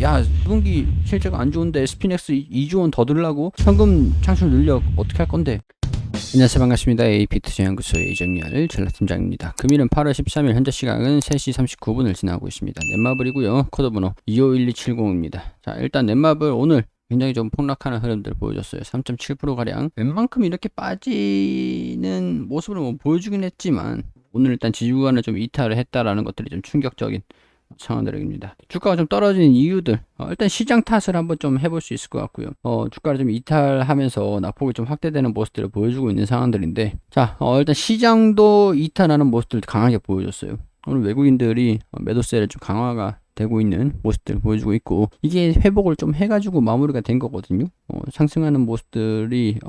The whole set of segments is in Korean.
야, 2분기 실제가 안 좋은데 스피넥스 2조 원 더 들라고? 현금 창출 늘려 어떻게 할 건데? 안녕하세요, 반갑습니다. AP투자연구소의 이정렬 전략팀장입니다. 금일은 8월 13일, 현재 시각은 3시 39분을 지나고 있습니다. 넷마블이고요. 코드번호 251270입니다. 자, 일단 넷마블 오늘 굉장히 좀 폭락하는 흐름들 보여줬어요. 3.7%가량. 웬만큼 이렇게 빠지는 모습을 뭐 보여주긴 했지만, 오늘 일단 지주간을 좀 이탈을 했다라는 것들이 좀 충격적인 상황들입니다. 주가가 좀 떨어지는 이유들, 일단 시장 탓을 한번 좀 해볼 수 있을 것 같고요. 주가를 좀 이탈하면서 낙폭이 좀 확대되는 모습들을 보여주고 있는 상황들인데, 자, 일단 시장도 이탈하는 모습들 강하게 보여줬어요. 오늘 외국인들이 매도세를 좀 강화가 되고 있는 모습들 보여주고 있고, 이게 회복을 좀 해가지고 마무리가 된 거거든요. 상승하는 모습들이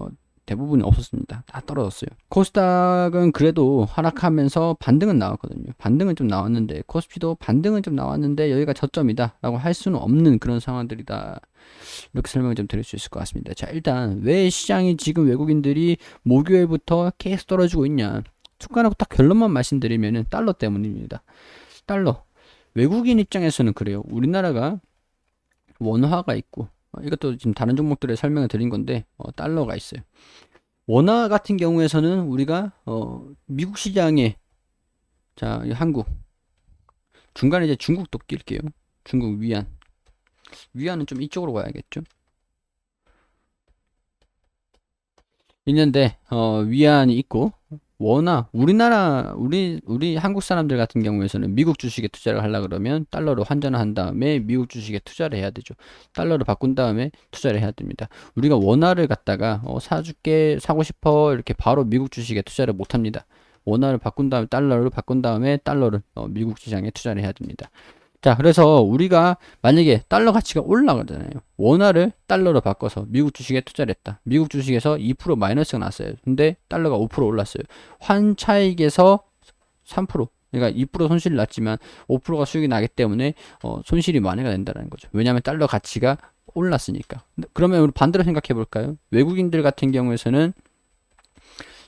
대부분 없었습니다. 다 떨어졌어요. 코스닥은 그래도 하락하면서 반등은 나왔거든요. 반등은 좀 나왔는데, 코스피도 반등은 좀 나왔는데 여기가 저점이다 라고 할 수는 없는 그런 상황들이다, 이렇게 설명을 좀 드릴 수 있을 것 같습니다. 자, 일단 왜 시장이 지금 외국인들이 목요일부터 계속 떨어지고 있냐, 축가놓고 딱 결론만 말씀드리면은 달러 때문입니다. 달러, 외국인 입장에서는 그래요. 우리나라가 원화가 있고, 이것도 지금 다른 종목들의 설명을 드린 건데, 달러가 있어요. 원화 같은 경우에서는 우리가 미국 시장에, 자, 한국 중간에 이제 중국도 낄게요. 중국 위안은 좀 이쪽으로 가야겠죠. 있는데 위안이 있고, 원화, 우리 한국 사람들 같은 경우에서는 미국 주식에 투자를 하려 그러면 달러로 환전을 한 다음에 미국 주식에 투자를 해야 되죠. 달러로 바꾼 다음에 투자를 해야 됩니다. 우리가 원화를 갖다가 사고 싶어 이렇게 바로 미국 주식에 투자를 못 합니다. 원화를 바꾼 다음에 달러로 바꾼 다음에 달러를 미국 시장에 투자를 해야 됩니다. 자, 그래서 우리가 만약에 달러 가치가 올라가잖아요. 원화를 달러로 바꿔서 미국 주식에 투자를 했다. 미국 주식에서 2% 마이너스가 났어요. 근데 달러가 5% 올랐어요. 환차익에서 3%, 그러니까 2% 손실이 났지만 5%가 수익이 나기 때문에 손실이 만회가 된다는 거죠. 왜냐하면 달러 가치가 올랐으니까. 그러면 우리 반대로 생각해 볼까요? 외국인들 같은 경우에서는,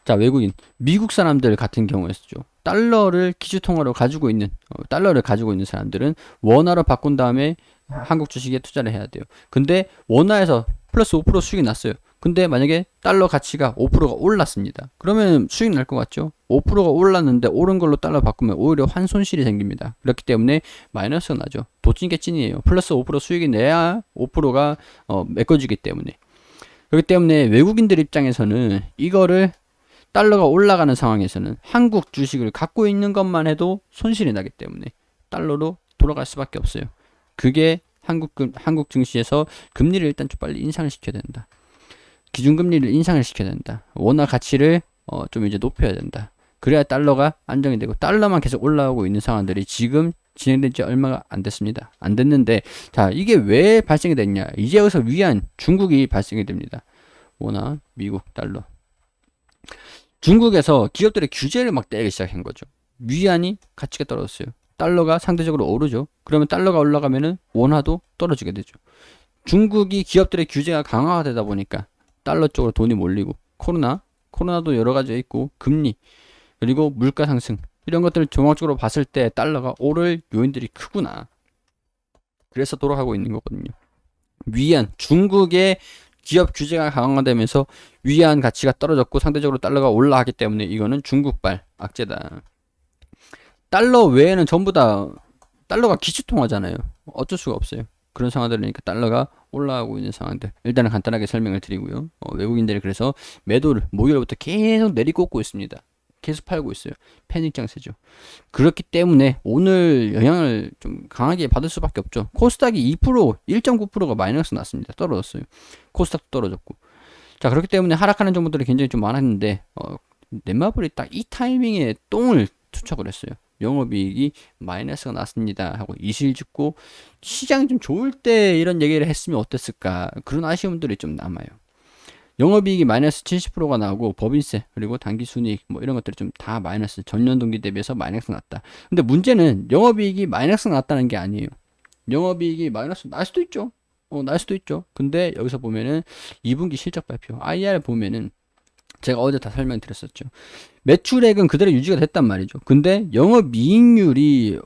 자, 외국인, 미국 사람들 같은 경우에서죠. 달러를 기준통화로 가지고 있는, 달러를 가지고 있는 사람들은 원화로 바꾼 다음에 한국 주식에 투자를 해야 돼요. 근데 원화에서 플러스 5% 수익이 났어요. 근데 만약에 달러 가치가 5%가 올랐습니다. 그러면 수익 날 것 같죠? 5%가 올랐는데 오른 걸로 달러 바꾸면 오히려 환손실이 생깁니다. 그렇기 때문에 마이너스가 나죠. 도찐 게 찐이에요. 플러스 5% 수익이 내야 5%가 메꿔지기 때문에. 그렇기 때문에 외국인들 입장에서는 이거를, 달러가 올라가는 상황에서는 한국 주식을 갖고 있는 것만 해도 손실이 나기 때문에 달러로 돌아갈 수밖에 없어요. 그게 한국 증시에서 금리를 일단 좀 빨리 인상을 시켜야 된다. 기준금리를 인상을 시켜야 된다. 원화 가치를 좀 이제 높여야 된다. 그래야 달러가 안정이 되고, 달러만 계속 올라오고 있는 상황들이 지금 진행된 지 얼마가 안 됐습니다. 안 됐는데, 자, 이게 왜 발생이 됐냐? 이제 여기서 위안, 중국이 발생이 됩니다. 원화, 미국, 달러. 중국에서 기업들의 규제를 막 떼기 시작한 거죠. 위안이 가치가 떨어졌어요. 달러가 상대적으로 오르죠. 그러면 달러가 올라가면은 원화도 떨어지게 되죠. 중국이 기업들의 규제가 강화가 되다 보니까 달러 쪽으로 돈이 몰리고, 코로나도 여러 가지 있고, 금리, 그리고 물가 상승, 이런 것들을 종합적으로 봤을 때 달러가 오를 요인들이 크구나. 그래서 돌아가고 있는 거거든요. 위안, 중국의 기업 규제가 강화되면서 위안 가치가 떨어졌고 상대적으로 달러가 올라가기 때문에 이거는 중국발 악재다. 달러 외에는 전부 다 달러가 기축통화잖아요. 어쩔 수가 없어요. 그런 상황들이니까 달러가 올라가고 있는 상황들, 일단은 간단하게 설명을 드리고요. 외국인들이 그래서 매도를 목요일부터 계속 내리꽂고 있습니다. 계속 팔고 있어요. 패닉 장세죠. 그렇기 때문에 오늘 영향을 좀 강하게 받을 수밖에 없죠. 코스닥이 2%, 1.9%가 마이너스 났습니다. 떨어졌어요. 코스닥도 떨어졌고. 자, 그렇기 때문에 하락하는 종목들이 굉장히 좀 많았는데, 넷마블이 딱 이 타이밍에 똥을 투척을 했어요. 영업이익이 마이너스가 났습니다 하고 이실 짓고, 시장이 좀 좋을 때 이런 얘기를 했으면 어땠을까, 그런 아쉬움들이 좀 남아요. 영업이익이 마이너스 70%가 나오고, 법인세, 그리고 당기순이익, 뭐 이런 것들이 좀 다 마이너스, 전년 동기 대비해서 마이너스 났다. 근데 문제는 영업이익이 마이너스 났다는 게 아니에요. 영업이익이 마이너스 날 수도 있죠. 날 수도 있죠. 근데 여기서 보면은 2분기 실적 발표, IR 보면은 제가 어제 다 설명드렸었죠. 매출액은 그대로 유지가 됐단 말이죠. 근데 영업이익률이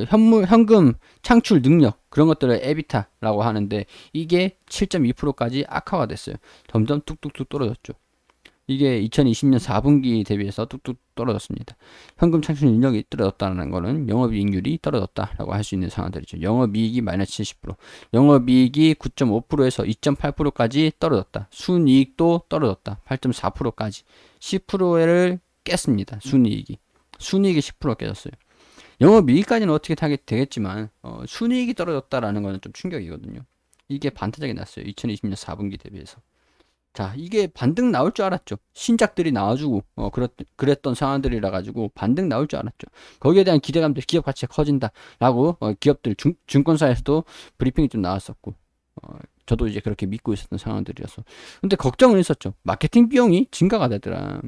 현금 창출 능력 그런 것들을 에비타라고 하는데 이게 7.2%까지 악화가 됐어요. 점점 뚝뚝뚝 떨어졌죠. 이게 2020년 4분기 대비해서 뚝뚝 떨어졌습니다. 현금 창출 능력이 떨어졌다는 거는 영업이익률이 떨어졌다라고 할 수 있는 상황들이죠. 영업이익이 마이너스 70%, 영업이익이 9.5%에서 2.8%까지 떨어졌다. 순이익도 떨어졌다. 8.4%까지 10%를 깼습니다. 순이익이 10% 깨졌어요. 영업이익까지는 어떻게 되겠지만 순이익이 떨어졌다라는 거는 좀 충격이거든요. 이게 반타작이 났어요. 2020년 4분기 대비해서. 자, 이게 반등 나올 줄 알았죠. 신작들이 나와주고, 그랬던 상황들이라 가지고 반등 나올 줄 알았죠. 거기에 대한 기대감들, 기업 가치가 커진다라고, 기업들, 증권사에서도 브리핑이 좀 나왔었고, 저도 이제 그렇게 믿고 있었던 상황들이라서. 근데 걱정은 있었죠. 마케팅 비용이 증가가 되더라.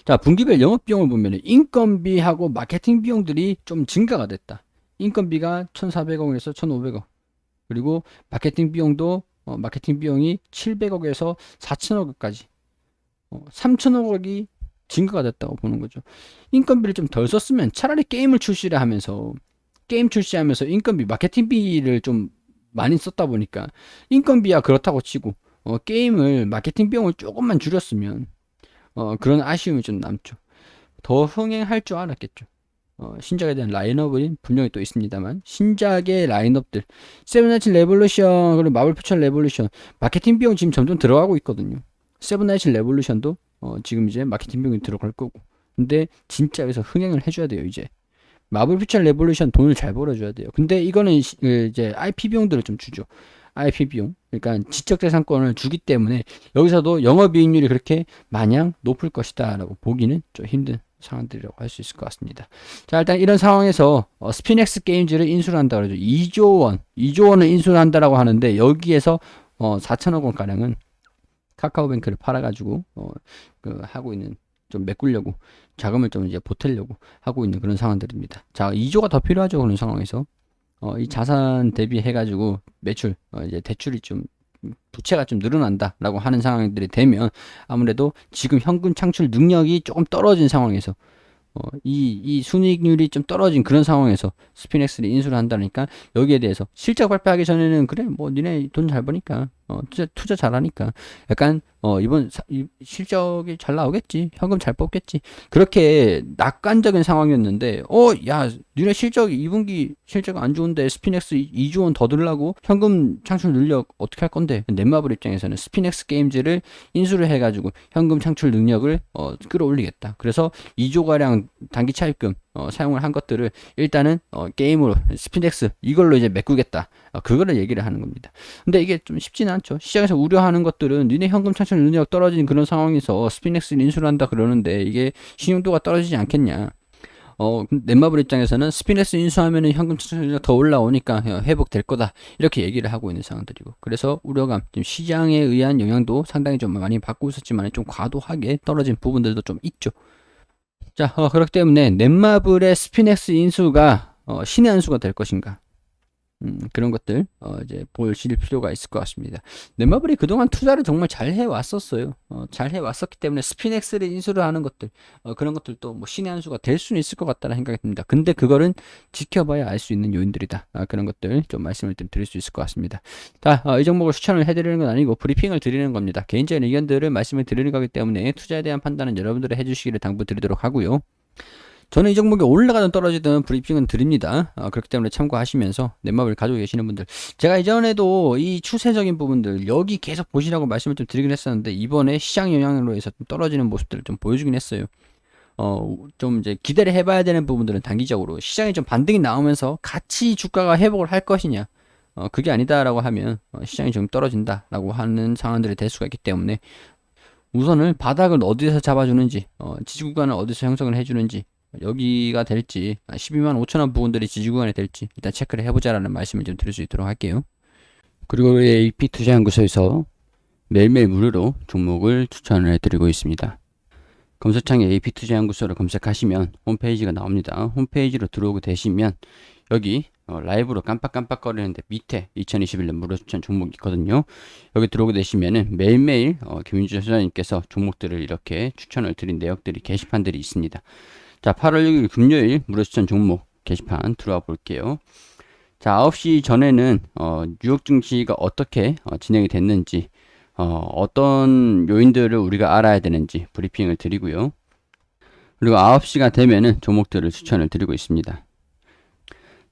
자, 분기별 영업 비용을 보면 인건비하고 마케팅 비용들이 좀 증가가 됐다. 인건비가 1,400억에서 1,500억. 그리고 마케팅 비용도 마케팅 비용이 700억에서 4천억까지 3천억이 증가가 됐다고 보는 거죠. 인건비를 좀 덜 썼으면 차라리 게임 출시하면서 인건비 마케팅비를 좀 많이 썼다 보니까 인건비야 그렇다고 치고 게임을 마케팅 비용을 조금만 줄였으면 그런 아쉬움이 좀 남죠. 더 흥행할 줄 알았겠죠. 신작에 대한 라인업은 분명히 또 있습니다만 신작의 라인업들 세븐나이츠 레볼루션 그리고 마블 퓨처 레볼루션 마케팅 비용 지금 점점 들어가고 있거든요. 세븐나이츠 레볼루션도 지금 이제 마케팅 비용이 들어갈 거고 근데 진짜 여기서 흥행을 해줘야 돼요. 이제 마블 퓨처 레볼루션 돈을 잘 벌어줘야 돼요. 근데 이거는 이제 IP 비용들을 좀 주죠. IP 비용 그러니까 지적재산권을 주기 때문에 여기서도 영업이익률이 그렇게 마냥 높을 것이다 라고 보기는 좀 힘든 상황들이라고 할 수 있을 것 같습니다. 자, 일단 이런 상황에서 스피넥스 게임즈를 인수를 한다 그러죠. 2조 원을 인수를 한다라고 하는데 여기에서 4천억 원 가량은 카카오뱅크를 팔아가지고 하고 있는 좀 메꾸려고 자금을 좀 이제 보태려고 하고 있는 그런 상황들입니다. 자, 2조가 더 필요하죠. 그런 상황에서 이 자산 대비해가지고 매출 이제 대출이 좀 부채가 좀 늘어난다라고 하는 상황들이 되면 아무래도 지금 현금 창출 능력이 조금 떨어진 상황에서 이 순이익률이 좀 떨어진 그런 상황에서 스피넥스를 인수를 한다니까 여기에 대해서 실적 발표하기 전에는 그래 뭐 니네 돈 잘 버니까 투자 잘하니까 약간 이번 실적이 잘 나오겠지 현금 잘 뽑겠지 그렇게 낙관적인 상황이었는데 야 니네 실적 2분기 실적 안 좋은데 스피넥스 2조 원 더 들라고 현금 창출 능력 어떻게 할 건데 넷마블 입장에서는 스피넥스 게임즈를 인수를 해가지고 현금 창출 능력을 끌어올리겠다 그래서 2조 가량 단기 차입금 사용을 한 것들을 일단은 게임으로 스피넥스 이걸로 이제 메꾸겠다 그거를 얘기를 하는 겁니다. 근데 이게 좀 쉽지는 않죠. 시장에서 우려하는 것들은 니네 현금 창출 능력 떨어진 그런 상황에서 스피넥스를 인수를 한다 그러는데 이게 신용도가 떨어지지 않겠냐. 넷마블 입장에서는 스피넥스 인수하면은 현금 창출 능력 더 올라오니까 회복될 거다 이렇게 얘기를 하고 있는 상황들이고 그래서 우려감 지금 시장에 의한 영향도 상당히 좀 많이 받고 있었지만 좀 과도하게 떨어진 부분들도 좀 있죠. 자, 그렇기 때문에 넷마블의 스피넥스 인수가 신의 한 수가 될 것인가? 그런 것들 이제 보실 필요가 있을 것 같습니다. 넷마블이 그동안 투자를 정말 잘 해왔었어요. 잘 해왔었기 때문에 스피넥스를 인수를 하는 것들 그런 것들도 뭐 신의 한 수가 될 수는 있을 것 같다는 생각이 듭니다. 근데 그거는 지켜봐야 알 수 있는 요인들이다. 그런 것들 좀 말씀을 좀 드릴 수 있을 것 같습니다. 자, 이 종목을 추천을 해드리는 건 아니고 브리핑을 드리는 겁니다. 개인적인 의견들을 말씀을 드리는 거기 때문에 투자에 대한 판단은 여러분들이 해주시기를 당부드리도록 하고요. 저는 이 종목이 올라가든 떨어지든 브리핑은 드립니다. 그렇기 때문에 참고하시면서 넷마블 가지고 계시는 분들 제가 이전에도 이 추세적인 부분들 여기 계속 보시라고 말씀을 좀 드리긴 했었는데 이번에 시장 영향으로 해서 좀 떨어지는 모습들을 좀 보여주긴 했어요. 좀 이제 기대를 해봐야 되는 부분들은 단기적으로 시장이 좀 반등이 나오면서 같이 주가가 회복을 할 것이냐 그게 아니다라고 하면 시장이 좀 떨어진다라고 하는 상황들이 될 수가 있기 때문에 우선은 바닥을 어디서 잡아주는지 지지 구간을 어디서 형성을 해주는지 여기가 될지 12만 5천원 부분들이 지지구간이 될지 일단 체크를 해보자라는 말씀을 좀 드릴 수 있도록 할게요. 그리고 AP투자연구소에서 매일매일 무료로 종목을 추천을 해드리고 있습니다. 검색창에 AP투자연구소를 검색하시면 홈페이지가 나옵니다. 홈페이지로 들어오게 되시면 여기 라이브로 깜빡깜빡거리는데 밑에 2021년 무료 추천 종목이 있거든요. 여기 들어오게 되시면은 매일매일 김윤주 소장님께서 종목들을 이렇게 추천을 드린 내역들이 게시판들이 있습니다. 자, 8월 6일 금요일 무료 추천 종목 게시판 들어와 볼게요. 자, 9시 전에는 뉴욕 증시가 어떻게 진행이 됐는지, 어떤 요인들을 우리가 알아야 되는지 브리핑을 드리고요. 그리고 9시가 되면은 종목들을 추천을 드리고 있습니다.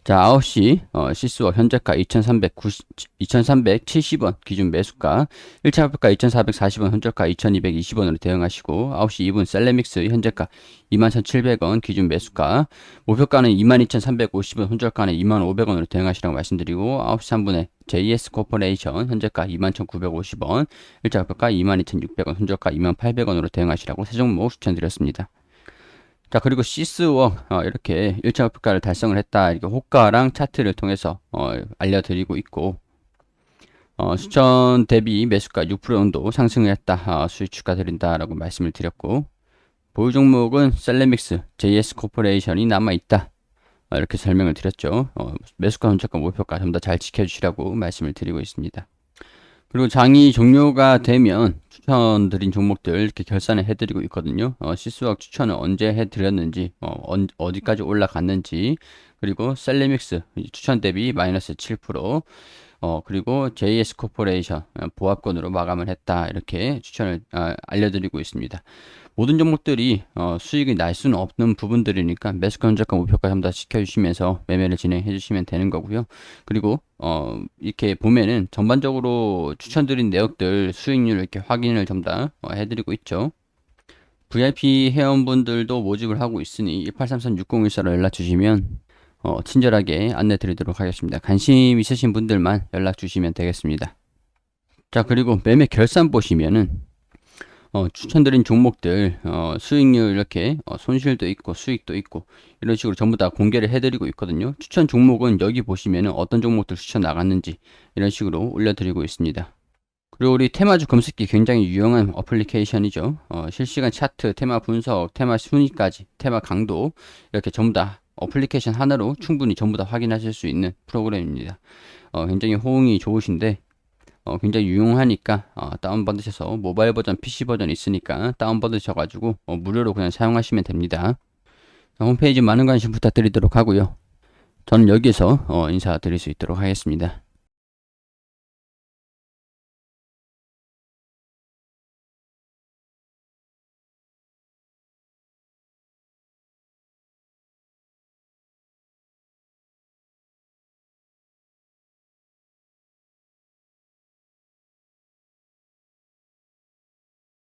자, 9시 시스워 현재가 2370원 기준 매수가, 1차 목표가 2440원, 현저가 2220원으로 대응하시고, 9시 2분 셀레믹스 현재가 21,700원 기준 매수가, 목표가는 22,350원, 현저가는 25,500원으로 대응하시라고 말씀드리고, 9시 3분에 JS 코퍼레이션 현재가 21,950원, 1차 목표가 22,600원, 현저가 28,000원으로 대응하시라고 세 종목 추천드렸습니다. 자, 그리고 시스워 이렇게 1차 목표가를 달성을 했다, 이렇게 호가랑 차트를 통해서 알려드리고 있고, 추천 대비 매수가 6% 정도 상승을 했다, 수익 축하드린다라고 말씀을 드렸고, 보유 종목은 셀레믹스, JS 코퍼레이션이 남아있다, 이렇게 설명을 드렸죠. 매수가, 현저가, 목표가 전부 다 잘 지켜주시라고 말씀을 드리고 있습니다. 그리고 장이 종료가 되면 추천드린 종목들 이렇게 결산을 해드리고 있거든요. 시스워크 추천을 언제 해드렸는지, 어디까지 올라갔는지, 그리고 셀레믹스 추천 대비 마이너스 7%, 그리고 JS 코퍼레이션 보합권으로 마감을 했다, 이렇게 추천을 알려드리고 있습니다. 모든 종목들이 수익이 날 수는 없는 부분들이니까 매수가, 현저가, 목표가 전부 다 지켜주시면서 매매를 진행해 주시면 되는 거고요. 그리고 이렇게 보면은 전반적으로 추천드린 내역들 수익률 이렇게 확인을 전부 다 해드리고 있죠. VIP 회원분들도 모집을 하고 있으니 1833-6014로 연락 주시면 친절하게 안내 드리도록 하겠습니다. 관심 있으신 분들만 연락 주시면 되겠습니다. 자, 그리고 매매 결산 보시면은 추천드린 종목들 수익률 이렇게 손실도 있고 수익도 있고 이런 식으로 전부 다 공개를 해드리고 있거든요. 추천 종목은 여기 보시면은 어떤 종목들 추천 나갔는지 이런 식으로 올려드리고 있습니다. 그리고 우리 테마주 검색기 굉장히 유용한 어플리케이션이죠. 실시간 차트, 테마 분석, 테마 순위까지, 테마 강도 이렇게 전부 다 어플리케이션 하나로 충분히 전부 다 확인하실 수 있는 프로그램입니다. 굉장히 호응이 좋으신데 굉장히 유용하니까 다운받으셔서, 모바일 버전, PC 버전 있으니까 다운받으셔가지고 무료로 그냥 사용하시면 됩니다. 홈페이지 많은 관심 부탁드리도록 하고요. 저는 여기서 인사드릴 수 있도록 하겠습니다.